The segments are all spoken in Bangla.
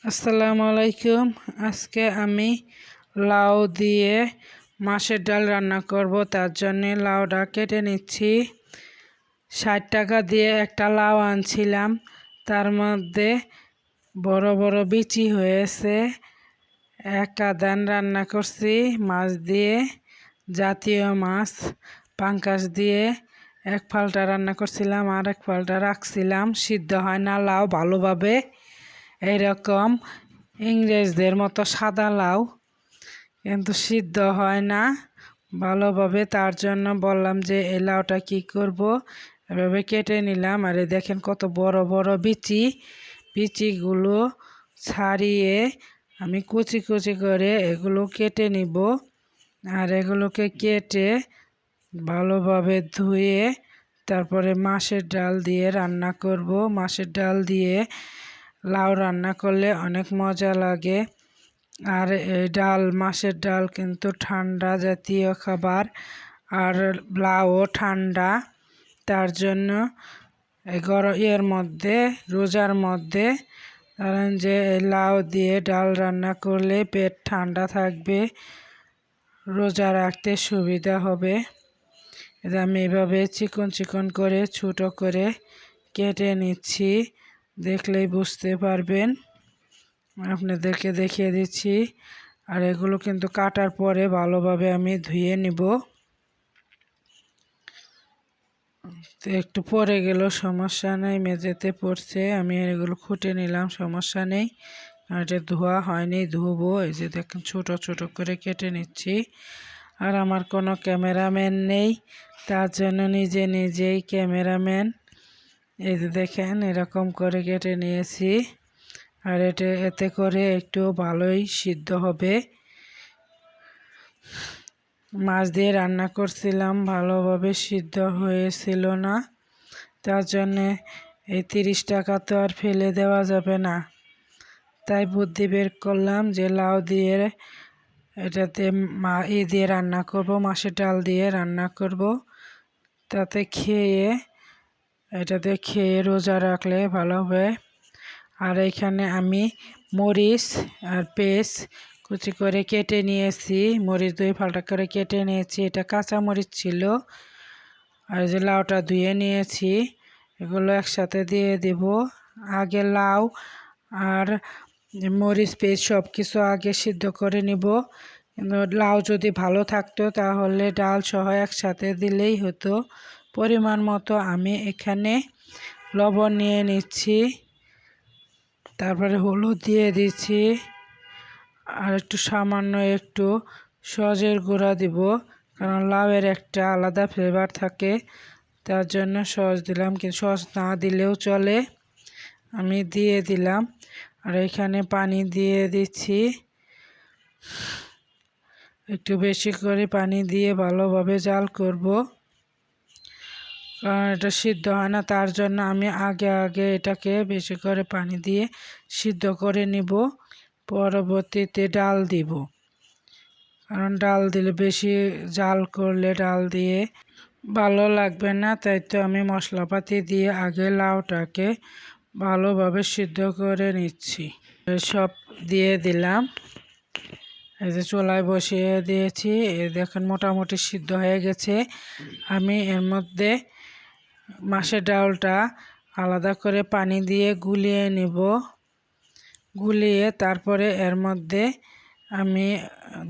আসসালামু আলাইকুম। আজকে আমি লাউ দিয়ে মাছের ডাল রান্না করব। তার জন্য লাউটা কেটে নিচ্ছি। ৬০ টাকা দিয়ে একটা লাউ আনছিলাম, তার মধ্যে বড় বড় বিচি হয়েছে। এক আদান রান্না করছি মাছ দিয়ে, জাতীয় মাছ পাঙ্গাস দিয়ে। এক ফালটা রান্না করছিলাম, আর এক ফালটা রাখছিলাম। সিদ্ধ হয় না লাউ ভালোভাবে, এইরকম ইংরেজদের মতো সাদা লাউ, কিন্তু সিদ্ধ হয় না ভালোভাবে। তার জন্য বললাম যে এই লাউটা কী করব, এভাবে কেটে নিলাম। আর এই দেখেন কত বড় বড় বিচিগুলো ছাড়িয়ে আমি কুচি কুচি করে এগুলো কেটে নিব। আর এগুলোকে কেটে ভালোভাবে ধুয়ে তারপরে মাছের ডাল দিয়ে রান্না করব। মাছের ডাল দিয়ে লাউ রান্না করলে অনেক মজা লাগে। আর এই মাছের ডাল কিন্তু ঠান্ডা জাতীয় খাবার, আর লাউও ঠান্ডা। তার জন্য রোজার মধ্যে ধরেন যে লাউ দিয়ে ডাল রান্না করলে পেট ঠান্ডা থাকবে, রোজা রাখতে সুবিধা হবে। আমি এভাবে চিকন চিকন করে ছোট করে কেটে নিচ্ছি, দেখলেই বুঝতে পারবেন। আপনাদেরকে দেখিয়ে দিচ্ছি। আর এগুলো কিন্তু কাটার পরে ভালোভাবে আমি ধুয়ে নিব। তো একটু পরে গেল সমস্যা নেই, মেঝেতে পড়ছে, আমি এগুলো খুঁটে নিলাম, সমস্যা নেই। আর এটা ধোয়া হয়নি, ধুবো। এই যে দেখেন ছোট ছোট করে কেটে নিচ্ছি। আর আমার কোনো ক্যামেরাম্যান নেই, তার জন্য নিজেই ক্যামেরাম্যান। এই যে দেখেন এরকম করে কেটে নিয়েছি। আর এতে করে একটু ভালোই সিদ্ধ হবে। মাছ দিয়ে রান্না করছিলাম, ভালোভাবে সিদ্ধ হয়েছিল না। তার জন্যে এই 30 টাকা তো আর ফেলে দেওয়া যাবে না। তাই বুদ্ধি বের করলাম যে লাউ দিয়ে এটাতে দিয়ে রান্না করব, মাছের ডাল দিয়ে রান্না করব। এটাতে খেয়ে রোজা রাখলে ভালো হবে। আর এখানে আমি মরিচ আর পেঁয়াজ কুচি করে কেটে নিয়েছি, মরিচ 2 ফালটা করে কেটে নিয়েছি। এটা কাঁচা মরিচ ছিল। আর যে লাউটা ধুয়ে নিয়েছি, এগুলো একসাথে দিয়ে দেব। আগে লাউ আর মরিচ পেঁয়াজ সব কিছু আগে সিদ্ধ করে নিব। কিন্তু লাউ যদি ভালো থাকতো তাহলে ডাল সহ একসাথে দিলেই হতো। পরিমাণ মতো আমি এখানে লবণ নিয়ে নিচ্ছি, তারপরে হলুদ দিয়ে দিচ্ছি, আর সামান্য একটু সজের গুঁড়া দিব, কারণ লাউয়ের একটা আলাদা ফ্লেভার থাকে। তার জন্য সস দিলাম, কিন্তু সস না দিলেও চলে, আমি দিয়ে দিলাম। আর এখানে পানি দিয়ে দিচ্ছি, একটু বেশি করে পানি দিয়ে ভালোভাবে জাল করব, কারণ এটা সিদ্ধ হয় না। তার জন্য আমি আগে এটাকে বেশি করে পানি দিয়ে সিদ্ধ করে নিব, পরবর্তীতে ডাল দিব। কারণ ডাল দিলে বেশি জাল করলে ডাল দিয়ে ভালো লাগবে না। তাই তো আমি মশলাপাতি দিয়ে আগে লাউটাকে ভালোভাবে সিদ্ধ করে নিচ্ছি। সব দিয়ে দিলাম, এই যে চুলায় বসিয়ে দিয়েছি। দেখেন মোটামুটি সিদ্ধ হয়ে গেছে। আমি এর মধ্যে মাছের ডালটা আলাদা করে পানি দিয়ে গুলিয়ে নিব। গুলিয়ে তারপরে এর মধ্যে আমি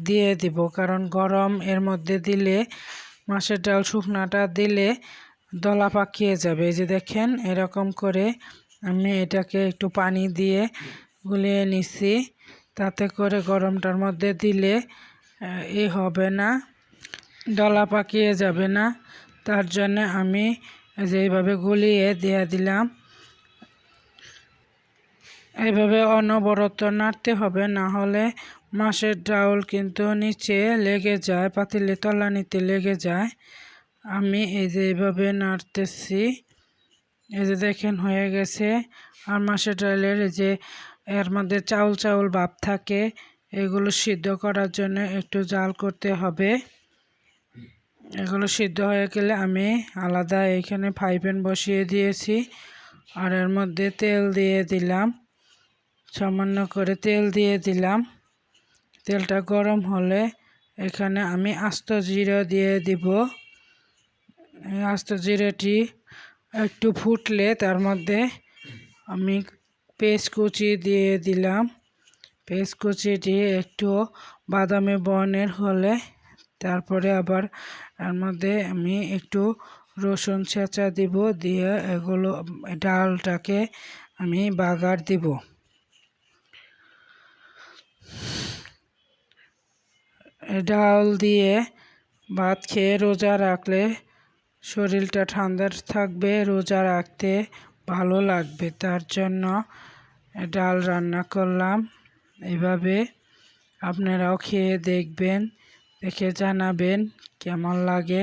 দিয়ে দিব, কারণ গরম এর মধ্যে দিলে মাছের ডাল শুকনাটা দিলে দলা পাকিয়ে যাবে। এই যে দেখেন এরকম করে আমি এটাকে একটু পানি দিয়ে গুলিয়ে নিছি, তাতে করে গরমটার মধ্যে দিলে হবে না, দলা পাকিয়ে যাবে না। তার জন্য আমি এইভাবে গুলিয়ে দিয়ে দিলাম। এইভাবে অনবরত নাড়তে হবে, না হলে মাছের ডাল কিন্তু নিচে লেগে যায়, পাতিলে তলানিতে লেগে যায়। আমি এইভাবে নাড়তেছি। এই যে দেখেন হয়ে গেছে। আর মাছের ডালের যে এর মধ্যে চাউল ভাব থাকে, এগুলো সিদ্ধ করার জন্য একটু জাল করতে হবে। এগুলো সিদ্ধ হয়ে গেলে আমি আলাদা এখানে ফ্রাই প্যান বসিয়ে দিয়েছি, আর এর মধ্যে তেল দিয়ে দিলাম। সামান্য করে তেল দিয়ে দিলাম। তেলটা গরম হলে এখানে আমি আস্ত জিরা দিয়ে দিব। এই আস্ত জিরাটি একটু ফুটলে তার মধ্যে আমি পেঁয়াজ কুচি দিয়ে দিলাম। পেঁয়াজ কুচিটি একটু বাদামি বর্ণের হলে তারপরে আবার এর মধ্যে আমি একটু রসুন ছেঁচা দিব, দিয়ে এগুলো ডালটাকে আমি বাগার দিব। ডাল দিয়ে ভাত খেয়ে রোজা রাখলে শরীরটা ঠান্ডা থাকবে, রোজা রাখতে ভালো লাগবে, তার জন্য ডাল রান্না করলাম। এভাবে আপনারাও খেয়ে দেখবেন, দেখে জানাবেন কেমন লাগে।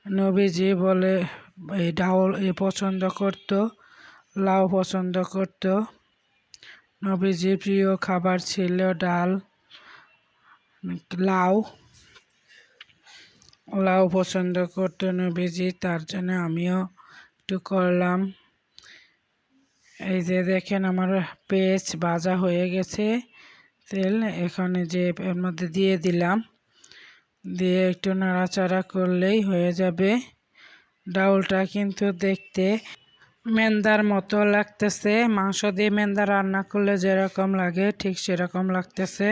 নবীজি বলে এই ডাল পছন্দ করত, লাউ পছন্দ করত। নবীজির প্রিয় খাবার ছিল ডাল, লাউ পছন্দ করতো নবীজি, তার জন্য আমিও একটু করলাম। এই যে দেখেন আমার পেঁয়াজ ভাজা হয়ে গেছে, তেল এখানে যে এর মধ্যে দিয়ে দিলাম, দিয়ে একটু নাড়াচাড়া করলেই হয়ে যাবে। ডাউলটা কিন্তু দেখতে মেন্দার মতো লাগতেছে, মাংস দিয়ে মেন্দা রান্না করলে যেরকম লাগে ঠিক সেরকম লাগতেছে।